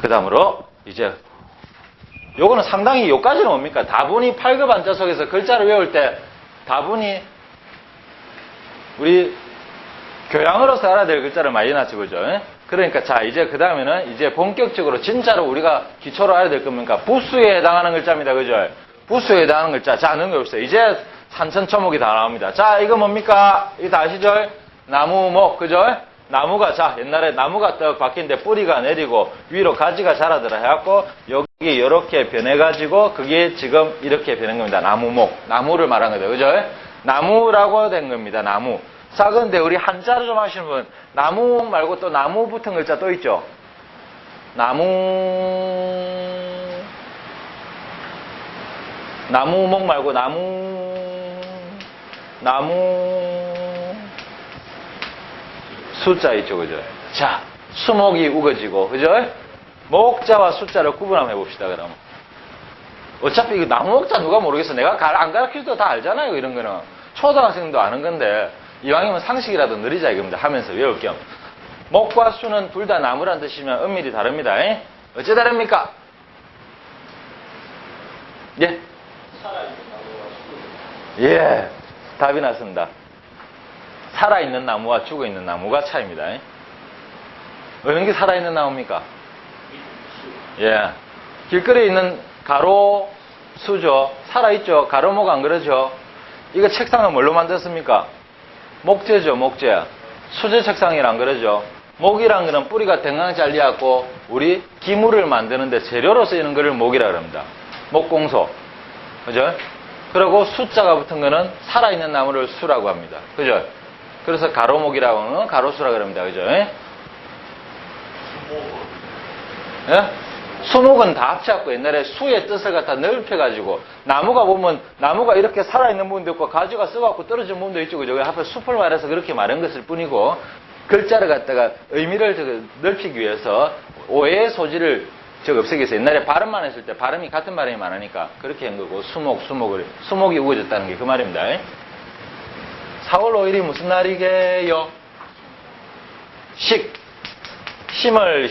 그 다음으로 이제 요거는 상당히 요까지는 뭡니까? 다분히 8급 한자 속에서 글자를 외울 때 다분히 우리 교양으로서 알아야 될 글자를 많이 해놨죠, 그죠? 그러니까 자 이제 그 다음에는 이제 본격적으로 진짜로 우리가 기초로 알아야 될 겁니까? 부수에 해당하는 글자입니다, 그죠? 부수에 해당하는 글자. 자, 넘겨봅시다. 이제 산천초목이 다 나옵니다. 자, 이거 뭡니까? 이거 다 아시죠? 나무, 목, 그죠? 나무가, 자, 옛날에 나무가 떡 바뀌는데 뿌리가 내리고 위로 가지가 자라더라 해갖고 여기 이렇게 변해가지고 그게 지금 이렇게 변한 겁니다. 나무, 목. 나무를 말한 거죠, 그죠? 나무라고 된 겁니다, 나무. 자, 근데 우리 한자를 좀 하시는 분, 나무 말고 또 나무 붙은 글자 또 있죠? 나무목 말고 나무 숫자 있죠, 그죠? 자, 수목이 우거지고, 그죠? 목자와 숫자를 구분 한번 해봅시다, 그럼. 어차피 이거 나무 목자 누가 모르겠어. 내가 안 가르쳐도 다 알잖아요, 이런 거는. 초등학생도 아는 건데, 이왕이면 상식이라도 느리자 이겁니다. 하면서 외울 겸. 목과 수는 둘 다 나무란 뜻이면 엄밀히 다릅니다. 어째 다릅니까? 예? 예, 답이 났습니다. 살아있는 나무와 죽어있는 나무가 차이입니다. 어느 게 살아있는 나무입니까? 예. 길거리에 있는 가로, 수죠. 살아있죠. 가로목 안 그러죠. 이거 책상은 뭘로 만들었습니까? 목재죠, 목재. 수제 책상이란 그러죠. 목이란 거는 뿌리가 댕강 잘려갖고 우리 기물을 만드는데 재료로 쓰이는 거를 목이라 그럽니다. 목공소. 그죠? 그리고 숫자가 붙은 거는 살아있는 나무를 수라고 합니다. 그죠? 그래서 가로목이라고 하는 건 가로수라고 그럽니다. 그죠? 예? 수목은 다 합쳐갖고 옛날에 수의 뜻을 갖다 넓혀가지고 나무가 보면 나무가 이렇게 살아있는 부분도 있고 가지가 썩어갖고 떨어진 부분도 있죠. 그죠? 앞에 숲을 말해서 그렇게 말한 것일 뿐이고 글자를 갖다가 의미를 넓히기 위해서 오해의 소지를 없애기 위해서 옛날에 발음만 했을 때 발음이 같은 발음이 많으니까 그렇게 한 거고 수목이 우거졌다는 게 그 말입니다. 4월 5일이 무슨 날이게요? 심을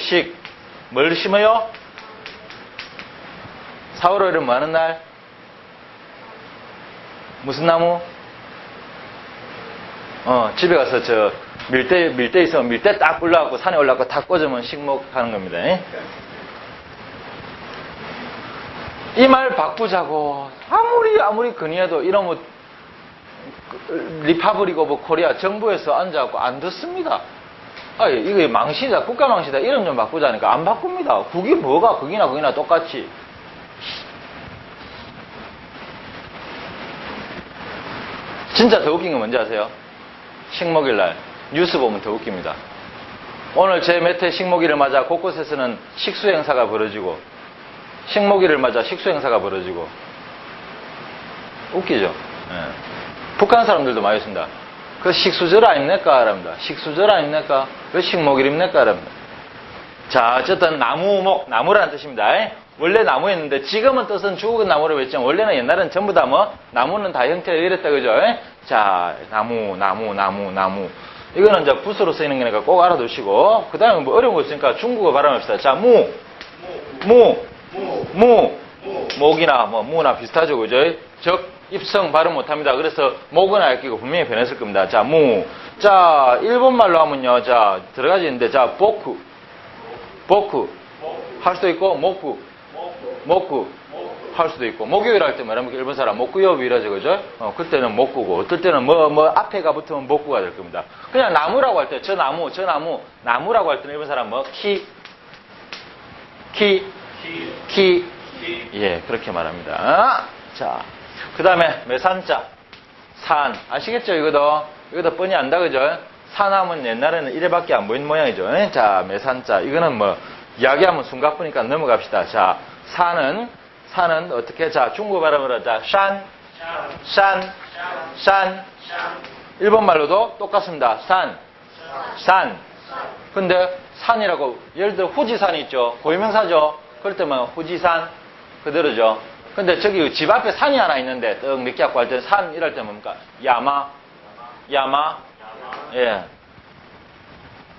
뭘 심어요? 4월 5일은 뭐 하는 날? 무슨 나무? 집에 가서 밀대 있으면 밀대 딱 불러갖고 산에 올라가고 다 꽂으면 식목하는 겁니다. 이 말 바꾸자고 아무리 건의해도 이러면 리파블리크 오브 코리아 정부에서 앉아갖고 안 듣습니다. 이거 망신이다, 국가 망신이다, 이름 좀 바꾸자니까 안 바꿉니다. 국이 뭐가 거기나 똑같이. 진짜 더 웃긴 건 뭔지 아세요? 식목일날 뉴스 보면 더 웃깁니다. 오늘 제 몇 회 식목일을 맞아 곳곳에서는 식수 행사가 벌어지고 식목일을 맞아 식수 행사가 벌어지고 웃기죠? 예. 북한 사람들도 많이 있습니다. 그 식수절 아닙니까?랍니다. 식수절 아닙니까? 왜 식목일입니까?랍니다. 자, 어쨌든 나무라는 뜻입니다. 원래 나무였는데 지금은 뜻은 죽은 나무로 했지만 원래는 옛날에는 전부 다 나무는 다 형태가 이랬다, 그죠? 자, 나무. 이거는 이제 붓으로 쓰이는 거니까 꼭 알아두시고, 그 다음에 뭐 어려운 거 있으니까 중국어 발음합시다. 자, 목이나 무나 비슷하죠, 그죠? 입성 발음 못합니다. 그래서 목은 알 끼고 분명히 변했을 겁니다. 자, 자, 일본말로 하면요. 자, 들어가지 있는데, 자, 보쿠 할 수도 있고, 목구 할 수도 있고, 목요일 할 때 말하면 일본 사람 목구요일 이러죠, 그죠? 그때는 목구고, 어떨 때는 앞에가 붙으면 목구가 될 겁니다. 그냥 나무라고 할 때, 나무라고 할 때는 일본 사람 예, 그렇게 말합니다. 자, 그 다음에 매산자, 산. 아시겠죠, 이거도 뻔히 안다, 그죠? 산하면 옛날에는 이래밖에 안 보이는 모양이죠. 자, 매산자. 이거는 이야기하면 숨가쁘니까 넘어갑시다. 자, 산은 어떻게? 자, 중국어 발음으로, 자, 산. 일본 말로도 똑같습니다. 산. 근데 산이라고, 예를 들어 후지산이 있죠. 고유명사죠. 그럴 때면 후지산. 그대로죠. 근데 저기 집 앞에 산이 하나 있는데, 떡 느끼하고 할 때 산, 이럴 때 뭡니까? 야마. 예.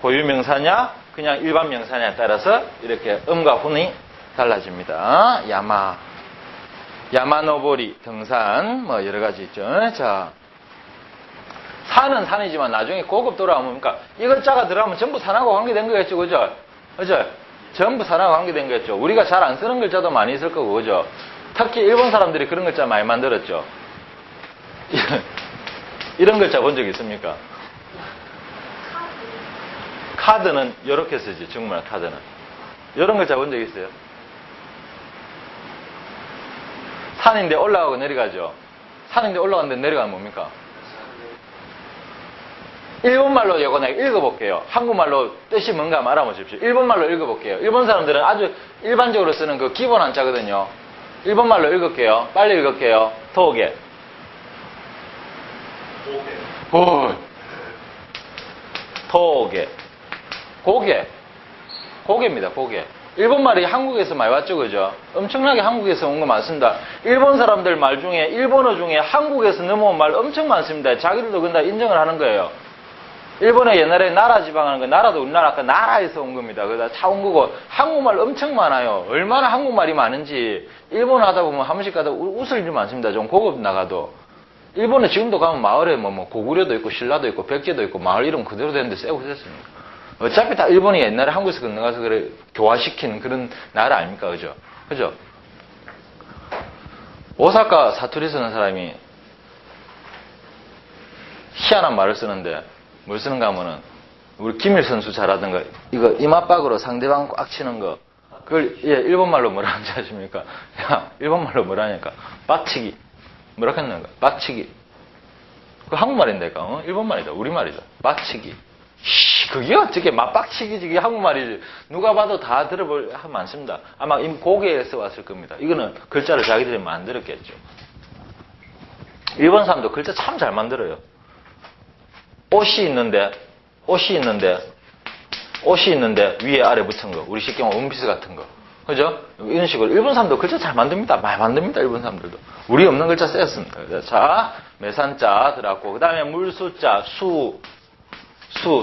고유명사냐? 그냥 일반 명사냐에 따라서 이렇게 음과 훈이 달라집니다. 야마노보리, 등산, 뭐 여러 가지 있죠. 자, 산은 산이지만 나중에 고급 돌아오면, 그러니까 이것자가 들어가면 전부 산하고 관계된 거겠죠. 그죠? 그죠? 전부 산하고 관계된 거겠죠. 우리가 잘 안 쓰는 글자도 많이 있을 거고, 그죠? 특히 일본 사람들이 그런 글자 많이 만들었죠. 이런 글자 본 적 있습니까? 카드는 이렇게 쓰지, 정말 카드는. 이런 글자 본 적 있어요? 산인데 올라가고 내려가죠. 산인데 올라가는데 내려가면 뭡니까? 일본말로 이거 내가 읽어볼게요. 한국말로 뜻이 뭔가 알아보십시오. 일본말로 읽어볼게요. 일본 사람들은 아주 일반적으로 쓰는 그 기본 한자거든요. 일본말로 읽을게요. 빨리 읽을게요. 도게. 도게. 고개. 고개입니다. 고개. 일본말이 한국에서 많이 왔죠, 그죠? 엄청나게 한국에서 온 거 많습니다. 일본 사람들 말 중에, 일본어 중에 한국에서 넘어온 말 엄청 많습니다. 자기들도 그건 다 인정을 하는 거예요. 일본에 옛날에 나라 지방하는 거, 나라도 우리나라 아까 나라에서 온 겁니다. 그다 차온 거고, 한국말 엄청 많아요. 얼마나 한국말이 많은지, 일본 하다 보면 한 번씩 가다 웃을 일이 많습니다. 좀 고급 나가도. 일본에 지금도 가면 마을에 뭐 고구려도 있고, 신라도 있고, 백제도 있고, 마을 이름 그대로 되는데 쎄고 됐습니다. 어차피 다 일본이 옛날에 한국에서 건너가서 그래, 교화시킨 그런 나라 아닙니까? 그죠? 그죠? 오사카 사투리 쓰는 사람이 희한한 말을 쓰는데, 뭘 쓰는가 하면은, 우리 김일 선수 잘하던가, 이거 이마박으로 상대방 꽉 치는 거, 그걸, 예, 일본말로 뭐라 하는지 아십니까? 야, 일본말로 뭐라 하니까, 빡치기. 뭐라 했는가? 빡치기. 그 한국말인데까, 일본말이다. 우리말이다. 빡치기. 그게 어떻게 맞빡치기지? 그게 한국말이지. 누가 봐도 다 들어볼, 많습니다. 아마 이 고개에서 왔을 겁니다. 이거는 글자를 자기들이 만들었겠죠. 일본 사람도 글자 참 잘 만들어요. 옷이 있는데 위에 아래 붙은 거. 우리 쉽게 말하면 원피스 같은 거. 그죠? 이런 식으로. 일본 사람도 글자 잘 만듭니다. 많이 만듭니다. 일본 사람들도. 우리 없는 글자 쓰였습니다. 자, 매산자 들어갔고. 그 다음에 물 숫자,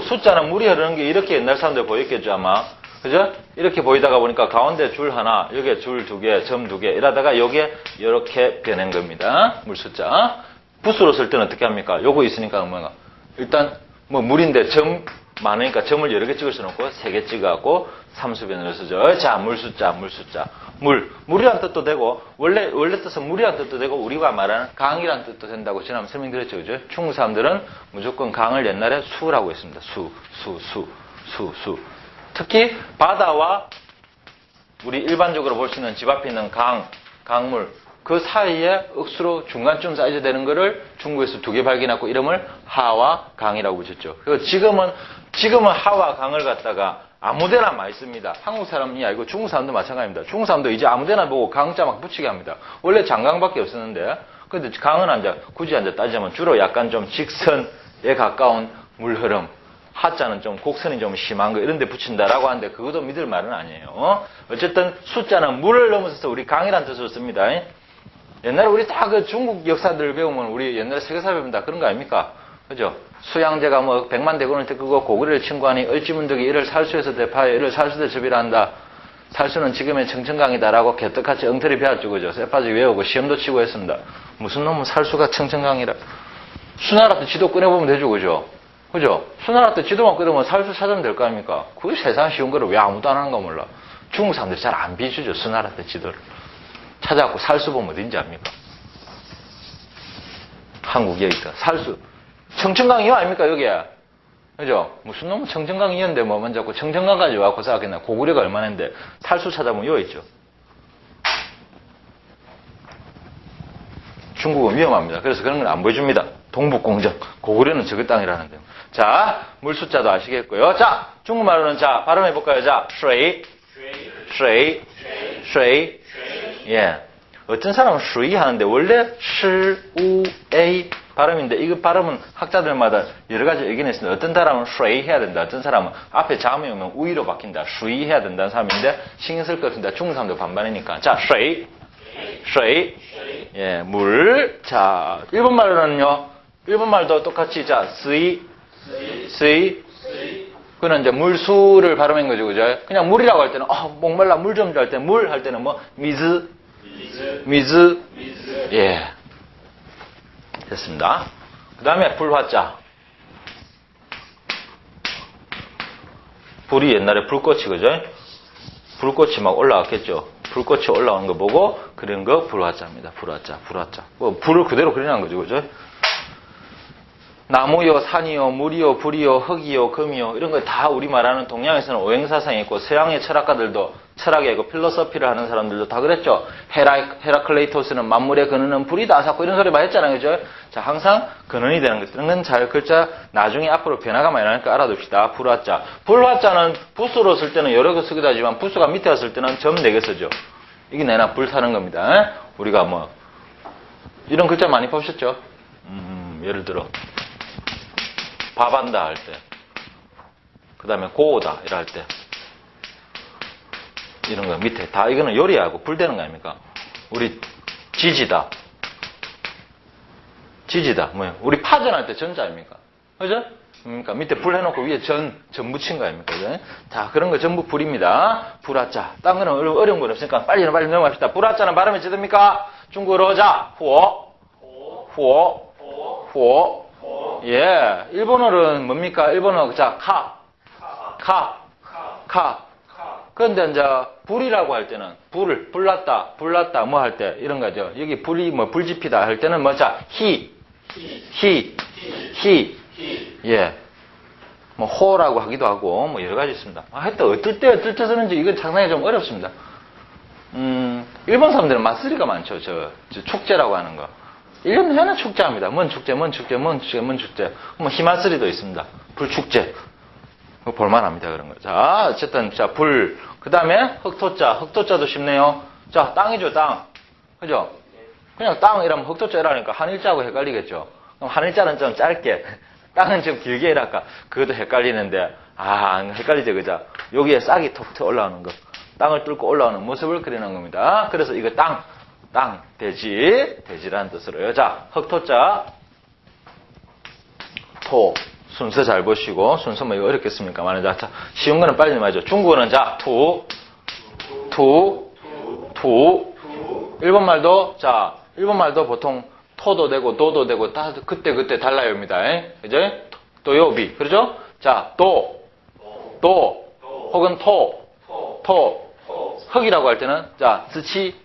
숫자는 물이 흐르는 게 이렇게 옛날 사람들 보였겠죠, 아마. 그죠? 이렇게 보이다가 보니까 가운데 줄 하나, 여기에 줄 두 개, 점 두 개, 이러다가 여기에 이렇게 변한 겁니다. 물 숫자. 붓으로 쓸 때는 어떻게 합니까? 요거 있으니까 뭐가? 일단, 뭐 물인데 점 많으니까 점을 여러 개 찍을 수는 없고, 세 개 찍어갖고, 삼수변으로 쓰죠. 자, 물 숫자. 물이란 뜻도 되고, 원래 뜻은 물이란 뜻도 되고, 우리가 말하는 강이란 뜻도 된다고 지난번 설명드렸죠. 그죠? 중국 사람들은 무조건 강을 옛날에 수라고 했습니다. 수. 특히 바다와 우리 일반적으로 볼 수 있는 집 앞에 있는 강물, 그 사이에 억수로 중간쯤 사이즈 되는 거를 중국에서 두 개 발견하고 이름을 하와 강이라고 붙였죠. 그리고 지금은 하와 강을 갖다가 아무데나 많이 씁니다. 한국 사람이 아니고 중국 사람도 마찬가지입니다. 중국 사람도 이제 아무데나 보고 강자 막 붙이게 합니다. 원래 장강밖에 없었는데, 근데 강은 굳이 따지자면 주로 약간 좀 직선에 가까운 물 흐름, 하자는 좀 곡선이 좀 심한 거 이런 데 붙인다라고 하는데 그것도 믿을 말은 아니에요. 어쨌든 숫자는 물을 넘어서서 우리 강이라는 뜻으로 씁니다. 옛날에 우리 다 그 중국 역사들 배우면 우리 옛날에 세계사 배운다 그런 거 아닙니까? 그죠? 수양제가 뭐 100만 대군을 끄고 고구려를 친구하니 얼지문덕이 이를 살수에서 대파에 이를 살수대 접이라 한다. 살수는 지금의 청천강이다라고 개떡같이 엉터리 배웠죠. 그죠? 쇠빠지 외우고 시험도 치고 했습니다. 무슨 놈은 살수가 청천강이라. 수나라 때 지도 꺼내보면 되죠. 그죠? 그죠? 수나라 때 지도만 꺼내보면 살수 찾으면 될 거 아닙니까? 그게 세상 쉬운 거를 왜 아무도 안 하는 거 몰라. 중국 사람들이 잘 안 비추죠. 수나라 때 지도를. 찾아갖고 살수 보면 어딘지 압니까? 한국에 있다. 살수. 청천강 이어 아닙니까, 여기에? 그죠? 무슨 놈은 청천강 이었는데 뭐만 자꾸 청천강까지 와갖고 생각했나. 고구려가 얼마나 했는데 살수 찾아보면 이어 있죠. 중국은 위험합니다. 그래서 그런 건 안 보여줍니다. 동북공정. 고구려는 저그 땅이라는데. 자, 물 숫자도 아시겠고요. 자, 중국말로는 자, 발음해볼까요? 자, shui. 예. 어떤 사람은 shui 하는데 원래 시-우-에이 발음인데 이거 발음은 학자들마다 여러 가지 의견이 있습니다. 어떤 사람은 shui 해야 된다. 어떤 사람은 앞에 자음이 오면 우위로 바뀐다. shui 해야 된다는 사람인데 신경 쓸 것 같습니다. 중국 사람도 반반이니까. 자, shui. 예, 물. 자, 일본말로는요. 일본말도 똑같이 자, sui. 그는 이제 물수를 발음한 거죠, 그죠? 그냥 물이라고 할 때는, 목말라 물 좀 줄 할 때, 물 할 때는 뭐, 미즈. 예. 됐습니다. 그 다음에 불화자. 불이 옛날에 불꽃이, 그죠? 불꽃이 막 올라왔겠죠? 불꽃이 올라오는 거 보고 그린 거 불화자입니다. 불화자. 뭐, 불을 그대로 그리는 거죠, 그죠? 나무요, 산이요, 물이요, 불이요, 흙이요, 금이요 이런 거 다 우리 말하는 동양에서는 오행사상이 있고 서양의 철학가들도 철학에 그 필로소피를 하는 사람들도 다 그랬죠. 헤라클레이토스는 만물의 근원은 불이다 자꾸 이런 소리 많이 했잖아요, 그죠? 자, 항상 근원이 되는 것들은 잘 글자 나중에 앞으로 변화가 많이 나니까 알아둡시다. 불화자. 불화자는 부수로 쓸 때는 여러 개 쓰기도 하지만 부수가 밑에 왔을 때는 점 4개 쓰죠. 이게 내나 불 사는 겁니다. 우리가 뭐 이런 글자 많이 보셨죠? 예를 들어 밥한다 할 때, 그 다음에 고오다 이럴 때, 이런 거 밑에 다 이거는 요리하고 불되는 거 아닙니까? 우리 지지다 뭐예요? 우리 파전할 때 전자 아닙니까? 그죠? 그러니까 밑에 불 해놓고 위에 전 묻힌 거 아닙니까? 그죠? 자, 그런 거 전부 불입니다. 불화자. 딴 거는 어려운 건 없으니까 빨리 넘어갑시다. 불화자는 발음이 찌듭니까? 중국어로 자, 후어. 예. 일본어는 뭡니까? 일본어, 자, 카. 그런데 이제, 불이라고 할 때는, 불났다, 뭐 할 때, 이런 거죠. 여기 불이 뭐, 불지피다 할 때는 뭐, 자, 히. 예. 뭐, 호라고 하기도 하고, 뭐, 여러 가지 있습니다. 하여튼, 어떨 때 쓰는지, 이건 상당히 좀 어렵습니다. 일본 사람들은 맞쓰리가 많죠. 저 축제라고 하는 거. 1년 내내 축제합니다. 뭔 축제. 뭐 히마스리도 있습니다. 불축제. 볼만합니다. 그런 거. 자, 어쨌든, 자, 불. 그 다음에 흑토자도 쉽네요. 자, 땅이죠, 땅. 그죠? 그냥 땅 이라면 흑토자 이라니까 한일자하고 헷갈리겠죠. 그럼 한일자는 좀 짧게, 땅은 좀 길게 이랄까. 그것도 헷갈리는데, 헷갈리죠, 그죠? 여기에 싹이 톡 올라오는 거. 땅을 뚫고 올라오는 모습을 그리는 겁니다. 그래서 이거 땅, 돼지라는 뜻으로요. 자, 흑토자, 토. 순서 잘 보시고, 순서 뭐 이거 어렵겠습니까? 자, 쉬운 거는 빨리 말이죠. 중국어는 자, 투. 일본말도 보통 토도 되고, 도도 되고, 다 그때 달라요입니다. 그죠? 또요비. 그러죠? 자, 도, 혹은 토. 흙이라고 할 때는, 자, 스치,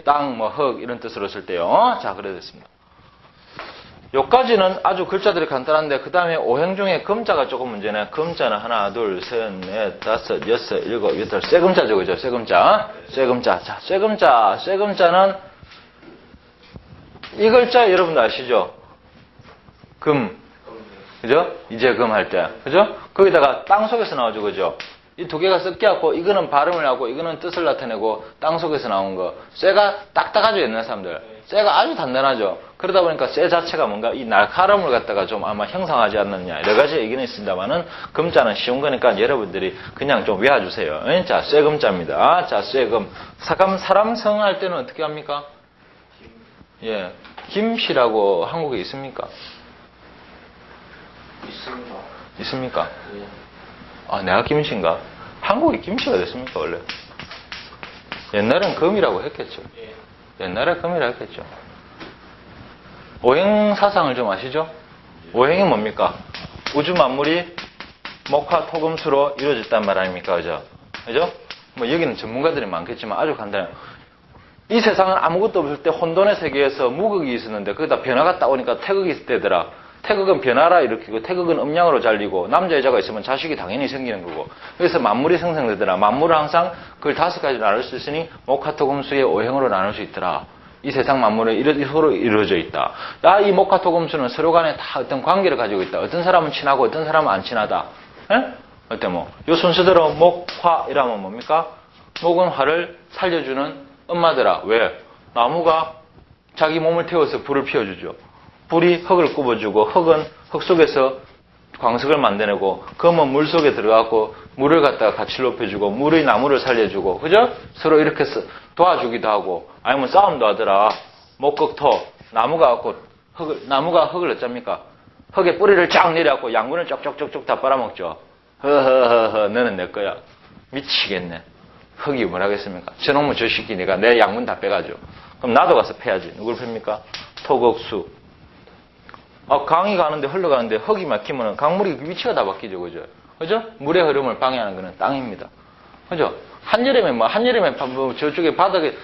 땅, 뭐, 흙, 이런 뜻으로 쓸 때요. 자, 그래 됐습니다. 요까지는 아주 글자들이 간단한데, 그 다음에 오행 중에 금자가 조금 문제네. 금자는 하나, 둘, 셋, 넷, 다섯, 여섯, 일곱, 여덟, 쇠 금자죠, 그죠? 쇠 금자. 자, 쇠 금자는 이 글자 여러분도 아시죠? 금. 그죠? 이제 금 할 때. 그죠? 거기다가 땅 속에서 나오죠, 그죠? 이 두 개가 섞여갖고, 이거는 발음을 하고, 이거는 뜻을 나타내고, 땅 속에서 나온 거. 쇠가 딱딱하죠, 옛날 사람들. 쇠가 아주 단단하죠. 그러다 보니까 쇠 자체가 뭔가 이 날카로움을 갖다가 좀 아마 형성하지 않느냐. 여러 가지 얘기는 있습니다만은, 금자는 쉬운 거니까 여러분들이 그냥 좀 외워주세요. 자, 쇠 금자입니다. 자, 쇠 금. 사람 성할 때는 어떻게 합니까? 예. 김씨라고 한국에 있습니까? 있습니까? 예. 내가 김씨인가? 한국이 김씨가 됐습니까, 원래? 옛날엔 금이라고 했겠죠. 옛날에 금이라고 했겠죠. 오행 사상을 좀 아시죠? 오행이 뭡니까? 우주 만물이 목화 토금수로 이루어졌단 말 아닙니까? 그죠? 뭐 여기는 전문가들이 많겠지만 아주 간단해요. 이 세상은 아무것도 없을 때 혼돈의 세계에서 무극이 있었는데 거기다 변화가 딱 오니까 태극이 있을 때더라. 태극은 변화라 일으키고 태극은 음양으로 잘리고 남자 여자가 있으면 자식이 당연히 생기는 거고 그래서 만물이 생성되더라. 만물을 항상 그걸 5가지 나눌 수 있으니 목화토금수의 오행으로 나눌 수 있더라. 이 세상 만물은 서로 이루어져 있다. 이 목화토금수는 서로 간에 다 어떤 관계를 가지고 있다. 어떤 사람은 친하고 어떤 사람은 안 친하다. 어때 요 순서대로 목화 이라면 뭡니까? 목은 화를 살려주는 엄마더라. 왜? 나무가 자기 몸을 태워서 불을 피워주죠. 불이 흙을 굽어주고 흙은 흙 속에서 광석을 만들어내고 금은 물 속에 들어가고 물을 갖다가 같이 높여주고 물의 나무를 살려주고 그죠? 서로 이렇게 도와주기도 하고 아니면 싸움도 하더라. 목극토 나무가 흙을 어쩝니까? 흙에 뿌리를 쫙 내려갖고 양분을 쪽쪽쪽쪽 다 빨아먹죠. 허허허허, 너는 내 거야. 미치겠네. 흙이 뭘 하겠습니까? 저놈의 저 새끼니까 내 양분 다 빼가죠. 그럼 나도 가서 패야지. 누굴 팹니까? 토극수. 강이 가는데 흘러가는데 흙이 막히면 강물이 위치가 다 바뀌죠. 그죠? 그죠? 물의 흐름을 방해하는 거는 땅입니다. 그죠? 한여름에 저쪽에 바닥에,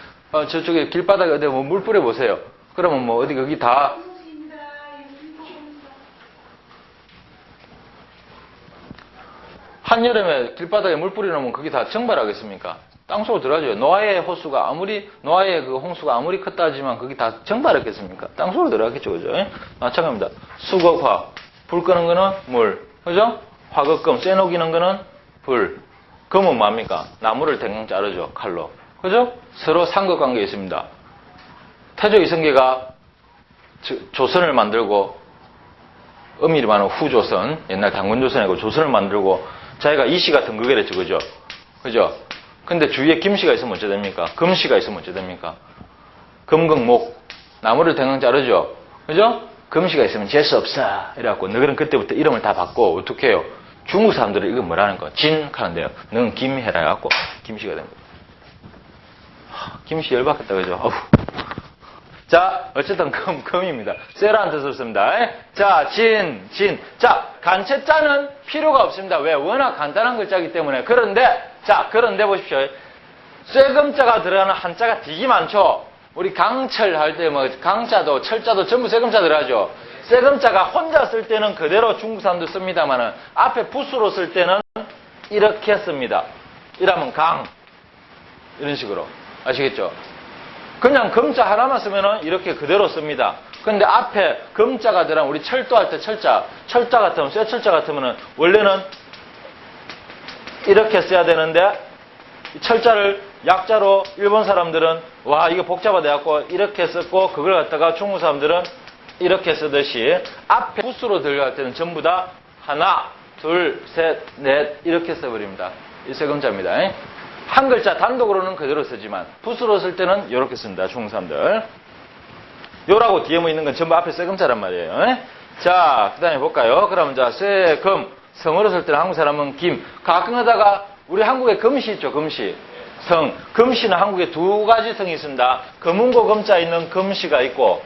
저쪽에 길바닥에 어디 물 뿌려보세요. 그러면 어디 거기 다 한여름에 길바닥에 물 뿌려놓으면 그게 다 증발하겠습니까? 땅속으로 들어가죠. 노아의 홍수가 아무리 컸다 하지만 그게 다 증발했겠습니까? 땅속으로 들어가겠죠. 그죠? 마찬가지입니다. 수극화. 불 끄는 거는 물. 그죠? 화극금. 쇠 녹이는 거는 불. 금은 뭡니까? 나무를 댕강 자르죠. 칼로. 그죠? 서로 상극관계에 있습니다. 태조 이성계가 조선을 만들고, 엄밀히 말하면 후조선, 옛날 당군조선이고 조선을 만들고, 자기가 이씨가 등극을 했죠. 그죠? 그죠? 근데 주위에 김씨가 있으면 어째 됩니까? 금씨가 있으면 어째 됩니까? 금극목. 나무를 댕강 자르죠? 그죠? 금씨가 있으면 재수 없어. 이래갖고, 너희는 그때부터 이름을 다 바꿔. 어떻게 해요? 중국 사람들은 이거 뭐라는 거? 진 하는데요. 너는 김해라 해갖고, 김씨가 됩니다. 김씨 열받겠다. 그죠? 어후. 자, 어쨌든 금입니다. 쇠라는 뜻을 씁니다. 자, 진. 자, 간체자는 필요가 없습니다. 왜? 워낙 간단한 글자이기 때문에. 그런데 보십시오. 쇠금자가 들어가는 한자가 되게 많죠. 우리 강철 할 때 강자도 철자도 전부 쇠금자 들어가죠. 쇠금자가 혼자 쓸 때는 그대로 중국 사람도 씁니다만은 앞에 붓으로 쓸 때는 이렇게 씁니다. 이라면 강. 이런 식으로. 아시겠죠? 그냥 금자 하나만 쓰면은 이렇게 그대로 씁니다. 근데 앞에 금자가 들어간 우리 철도할 때 철자 같으면, 쇠철자 같으면은 원래는 이렇게 써야 되는데, 철자를 약자로 일본 사람들은, 이거 복잡하다고 이렇게 썼고, 그걸 갖다가 중국 사람들은 이렇게 쓰듯이, 앞에 붓으로 들어갈 때는 전부 다 하나, 둘, 셋, 넷, 이렇게 써버립니다. 이 쇠금자입니다. 한 글자 단독으로는 그대로 쓰지만 붓으로 쓸 때는 이렇게 씁니다. 중국 사람들. 요라고 뒤에 뭐 있는 건 전부 앞에 쇠금자란 말이에요. 자, 그 다음에 볼까요? 그러면 자, 쇠금. 성으로 쓸 때는 한국 사람은 김. 가끔 하다가 우리 한국에 금시 있죠. 금시. 성. 금시는 한국에 두 가지 성이 있습니다. 금운고 금자 있는 금시가 있고,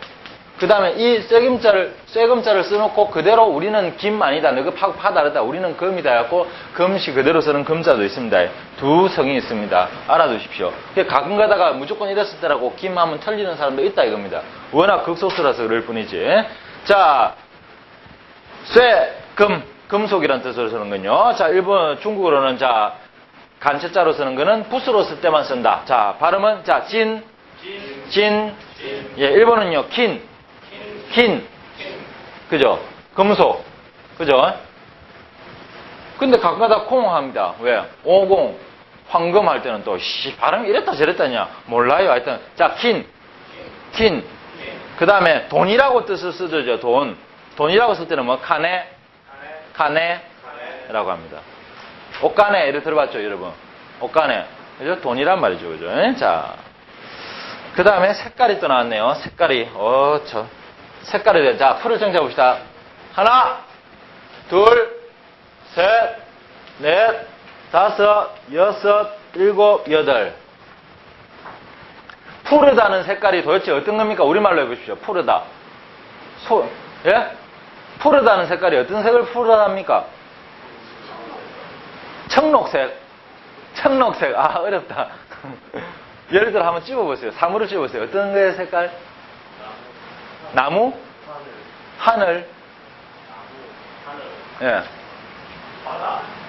그 다음에 이 쇠금자를 써놓고 그대로 우리는 김 아니다. 너그 파 다르다. 우리는 금이다. 해갖고 금시 그대로 쓰는 금자도 있습니다. 두 성이 있습니다. 알아두십시오. 가끔 가다가 무조건 이랬을 때라고 김하면 틀리는 사람도 있다 이겁니다. 워낙 극소수라서 그럴 뿐이지. 자, 금속이라는 뜻으로 쓰는 건요. 자, 중국어로는 자, 간체자로 쓰는 거는 붓으로 쓸 때만 쓴다. 자, 발음은 자, 진. 예, 일본은요, 킨. 그죠? 금속. 그죠? 근데 가끔가다 콩 합니다. 왜? 오공, 황금 할 때는 또, 발음이 이랬다 저랬다냐? 몰라요. 하여튼, 자, 킨. 그 다음에 돈이라고 뜻을 쓰죠, 돈. 돈이라고 쓸 때는 뭐, 카네라고 합니다. 옷가네, 이렇게 들어봤죠, 여러분? 옷가네. 그죠? 돈이란 말이죠, 그죠? 자. 그 다음에 색깔이 또 나왔네요. 색깔이. 색깔에 자, 풀을 정해봅시다. 하나, 둘, 셋, 넷, 다섯, 여섯, 일곱, 여덟. 푸르다는 색깔이 도대체 어떤 겁니까? 우리말로 해보십시오. 푸르다. 예? 푸르다는 색깔이 어떤 색을 푸르다합니까? 청록색. 어렵다. 예를 들어 한번 찝어보세요. 사물을 찝어보세요. 어떤 거의 색깔? 나무? 하늘? 예.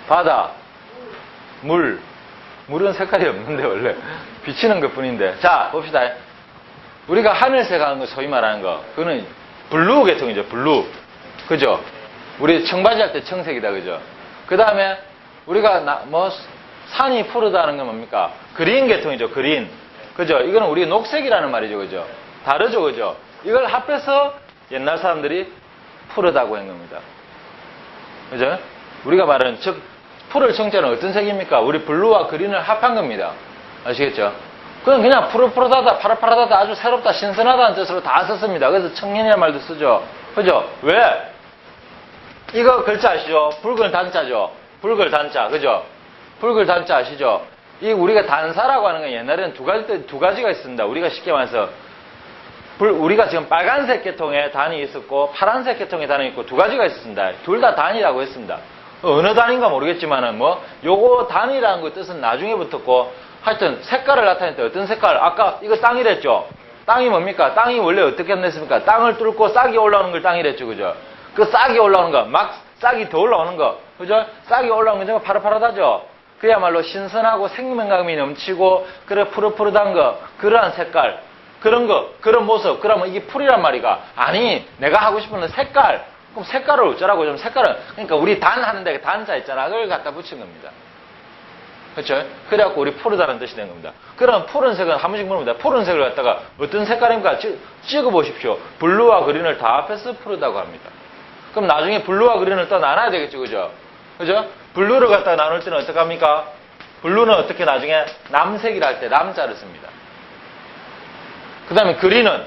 바다. 물은 색깔이 없는데 원래 비치는 것 뿐인데. 자, 봅시다. 우리가 하늘색 하는 거 소위 말하는 거, 그거는 블루 계통이죠. 블루. 그죠? 우리 청바지 할 때 청색이다. 그죠? 그 다음에 우리가 산이 푸르다는 건 뭡니까? 그린 계통이죠. 그린. 그죠? 이거는 우리 녹색이라는 말이죠. 그죠? 다르죠. 그죠? 이걸 합해서 옛날 사람들이 푸르다고 한 겁니다. 그죠? 우리가 말하는 푸를 청자는 어떤 색입니까? 우리 블루와 그린을 합한 겁니다. 아시겠죠? 그냥 푸르푸르하다, 파릇파릇하다, 아주 새롭다, 신선하다는 뜻으로 다 썼습니다. 그래서 청년이라는 말도 쓰죠. 그죠? 왜? 이거 글자 아시죠? 붉은 단자죠? 붉은 단자, 그죠? 붉은 단자 아시죠? 이 우리가 단사라고 하는 건 옛날에는 두 가지가 있습니다. 우리가 쉽게 말해서 우리가 지금 빨간색 계통의 단이 있었고 파란색 계통의 단이 있고 두 가지가 있습니다. 둘 다 단이라고 했습니다. 어느 단인가 모르겠지만은 뭐 요거 단이라는 거 뜻은 나중에 붙었고 하여튼 색깔을 나타낼 때 어떤 색깔? 아까 이거 땅이랬죠? 땅이 뭡니까? 땅이 원래 어떻게 냈습니까? 땅을 뚫고 싹이 올라오는 걸 땅이랬죠, 그죠? 그 싹이 올라오는 거, 막 싹이 더 올라오는 거, 그죠? 싹이 올라오는 거 정말 파릇파릇하죠? 그야말로 신선하고 생명감이 넘치고, 그래 푸릇푸릇한 거, 그러한 색깔, 그런 거, 그런 모습, 그러면 이게 풀이란 말이가. 아니, 내가 하고 싶은 색깔. 그럼 색깔을 어쩌라고 좀 색깔은, 그러니까 우리 단 하는데 단자 있잖아. 그걸 갖다 붙인 겁니다. 그렇죠? 그래갖고 우리 푸르다는 뜻이 된 겁니다. 그럼 푸른색은 한 번씩 물어봅니다. 푸른색을 갖다가 어떤 색깔입니까? 찍어보십시오. 블루와 그린을 다 합해서 푸르다고 합니다. 그럼 나중에 블루와 그린을 또 나눠야 되겠죠, 그죠? 그죠? 블루를 갖다가 나눌 때는 어떻게 합니까? 블루는 어떻게 나중에 남색이라 할 때 남자를 씁니다. 그 다음에 그린은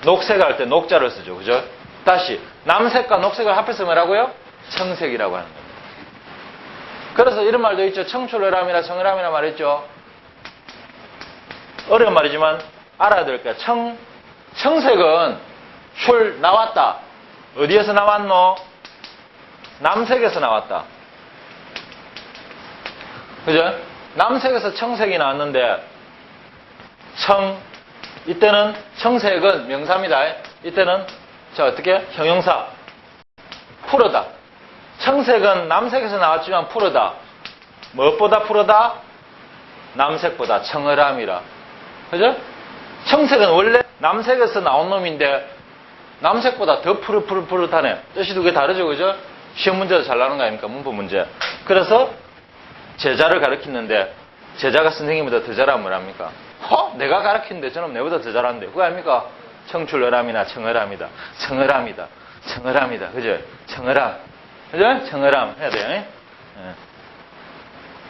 녹색을 할 때 녹자를 쓰죠, 그죠? 다시 남색과 녹색을 합해서 뭐라고요? 청색이라고 하는 겁니다. 그래서 이런 말도 있죠. 청출어람이라 청어람이라 말했죠. 어려운 말이지만 알아야 될 거야. 청색은 출 나왔다. 어디에서 나왔노? 남색에서 나왔다. 그죠? 남색에서 청색이 나왔는데 이때는 청색은 명사입니다. 이때는 자 어떻게? 형용사. 푸르다. 청색은 남색에서 나왔지만 푸르다. 무엇보다 푸르다? 남색보다 청어람이라. 그죠? 청색은 원래 남색에서 나온 놈인데 남색보다 더 푸릇푸릇하네. 뜻이 두 개 다르죠, 그죠? 시험 문제도 잘 나오는 거 아닙니까? 문법 문제. 그래서 제자를 가르치는데 제자가 선생님보다 더 잘하면 뭐랍니까? 내가 가르치는데 저놈 내보다 더 잘하는데 그거 아닙니까? 청출어람이나 청어람이다. 청어람이다. 청어람이다. 그죠? 청어람. 그죠? 청어람 해야 돼요. 예.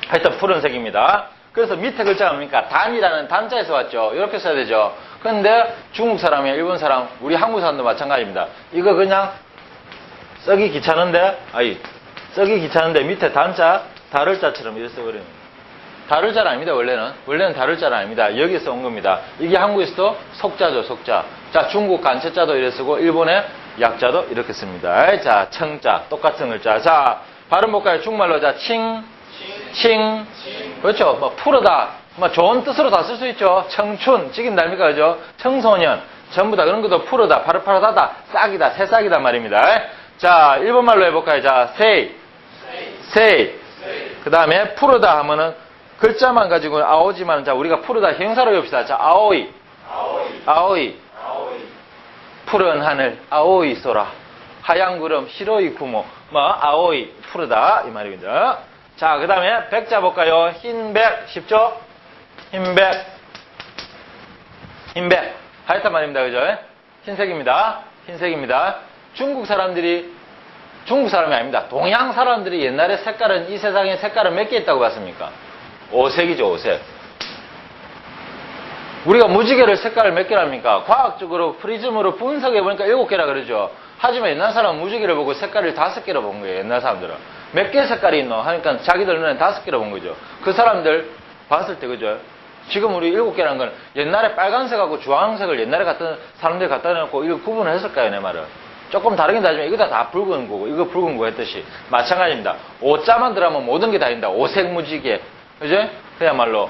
하여튼 푸른색입니다. 그래서 밑에 글자가 뭡니까? 단이라는 단자에서 왔죠. 이렇게 써야 되죠. 그런데 중국 사람이야, 일본 사람, 우리 한국 사람도 마찬가지입니다. 이거 그냥 쓰기 귀찮은데 밑에 단자, 다를자처럼 이렇게 써버립니다. 다를자는 아닙니다, 원래는. 원래는 다를자는 아닙니다. 여기서 온 겁니다. 이게 한국에서도 속자죠, 속자. 자, 중국 간체자도 이렇게 쓰고, 일본의 약자도 이렇게 씁니다. 자, 청자, 똑같은 글자. 자, 발음 볼까요? 중국말로 자, 칭. 그렇죠. 뭐, 푸르다. 뭐, 좋은 뜻으로 다 쓸 수 있죠. 청춘, 찍인 날입니까? 그죠? 청소년. 전부 다 그런 것도 푸르다, 파릇파릇하다, 싹이다, 새싹이다 말입니다. 자, 일본말로 해볼까요? 자, 세이. 그 다음에 푸르다 하면은 글자만 가지고 아오지만, 자, 우리가 푸르다 형사로 해봅시다. 자, 아오이. 푸른 하늘, 아오이 소라. 하얀 구름, 히로이 구모. 뭐, 아오이, 푸르다. 이 말입니다. 자, 그 다음에 백자 볼까요? 흰백. 쉽죠? 흰백. 하얗단 말입니다. 그죠? 흰색입니다. 중국 사람이 아닙니다. 동양 사람들이 옛날에 색깔은, 이 세상에 색깔은 몇 개 있다고 봤습니까? 5색이죠, 5색. 우리가 무지개를 색깔을 몇 개랍니까? 과학적으로 프리즘으로 분석해보니까 7개라 그러죠. 하지만 옛날 사람은 무지개를 보고 색깔을 5개로 본 거예요, 옛날 사람들은. 몇 개 색깔이 있노? 하니까 자기들 눈에 5개로 본 거죠. 그 사람들 봤을 때, 그죠? 지금 우리 7개라는 건 옛날에 빨간색하고 주황색을 옛날에 사람들이 갖다 내놓고 이거 구분을 했을까요, 내 말은? 조금 다르긴 하지만 이거 다 붉은 거고, 이거 붉은 거 했듯이. 마찬가지입니다. 5자만 들어가면 모든 게 다 있다. 5색 무지개. 그죠? 그야말로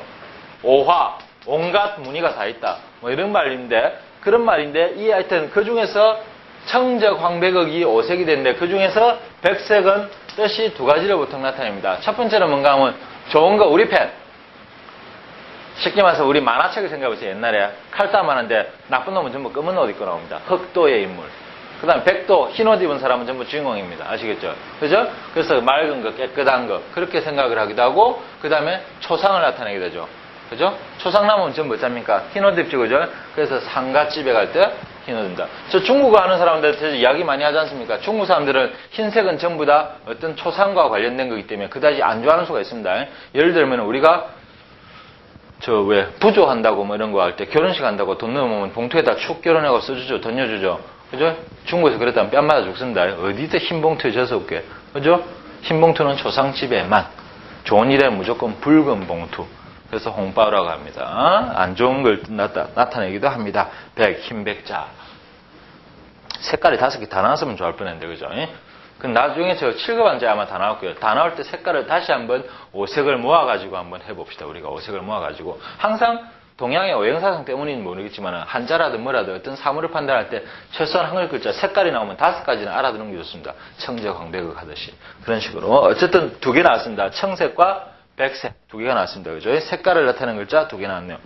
오화, 온갖 무늬가 다 있다. 뭐 이런 말인데, 그런 말인데, 이 하여튼 그 중에서 청적, 황백억이 5색이 되는데, 그 중에서 백색은 뜻이 두 가지로 보통 나타납니다. 첫 번째는 뭔가 하면 좋은 거, 우리 펜. 쉽게 말해서 우리 만화책을 생각해보세요. 옛날에 칼싸움 하는데 나쁜 놈은 전부 검은 옷 입고 나옵니다. 흑도의 인물. 그 다음에 백도, 흰 옷 입은 사람은 전부 주인공입니다. 아시겠죠? 그죠? 그래서 맑은 거, 깨끗한 거, 그렇게 생각을 하기도 하고, 그 다음에 초상을 나타내게 되죠. 그죠? 초상 나무는 전부 어쩝니까? 흰 옷 입죠, 그죠? 그래서 상가집에 갈 때 흰 옷 입니다. 저 중국어 하는 사람들한테 이야기 많이 하지 않습니까? 중국 사람들은 흰색은 전부 다 어떤 초상과 관련된 거기 때문에 그다지 안 좋아하는 수가 있습니다. 예를 들면 우리가 부조한다고 뭐 이런 거 할 때 결혼식 한다고 돈 넣으면 봉투에다 축 결혼하고 써주죠. 던져주죠. 그죠? 중국에서 그랬다면 뺨 맞아 죽습니다. 어디서 흰 봉투에 젖어올게. 그죠? 흰 봉투는 초상집에만. 좋은 일에 무조건 붉은 봉투. 그래서 홍바오라고 합니다. 안 좋은 걸 나타내기도 합니다. 흰 백자. 색깔이 5개 다 나왔으면 좋을 뻔했는데, 그죠? 그 나중에 저 7급 한자에 아마 다 나올 거예요. 다 나올 때 색깔을 다시 한번 5색을 모아가지고 한번 해봅시다. 우리가 5색을 모아가지고. 항상 동양의 오행사상 때문인지 모르겠지만 한자라든 뭐라든 어떤 사물을 판단할 때 최소한 한글 글자 색깔이 나오면 5가지는 알아두는 게 좋습니다. 청적, 황백극 하듯이. 그런 식으로. 어쨌든 2개 나왔습니다. 청색과 백색 2개가 나왔습니다. 그죠? 색깔을 나타내는 글자 2개 나왔네요.